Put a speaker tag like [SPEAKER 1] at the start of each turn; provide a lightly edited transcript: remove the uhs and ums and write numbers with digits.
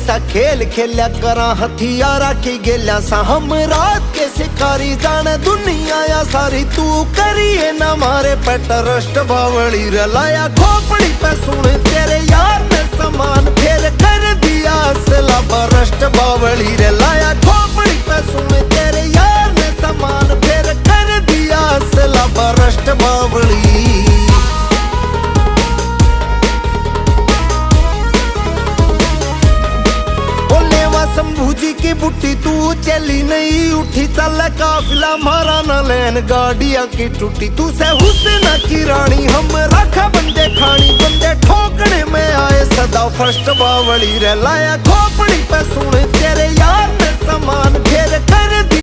[SPEAKER 1] सा खेल खेल्या करा हथियारा की गेल्या सा हम रात के शिकारी जाने दुनिया या सारी तू करिए ना मारे पे ट्रस्ट बावली रलाया खोपड़ी पे सुन तेरे यार ने समान फिर कर दिया असला बरस्ट बावली रलाया खोपड़ी पे सुन तेरे यार ने समान फिर कर दिया असला बरस्ट बावली। शंभू जी की बुट्टी तू चली नहीं उठी चल काफिला मारा न लैन गाड़िया की टूटी तू से हुस्न की रानी हम रखा बंदे खानी बंदे ठोकने में आए सदा फर्स्ट बावली रे लाया खोपड़ी पे सुन तेरे यार ने समान फिर कर दी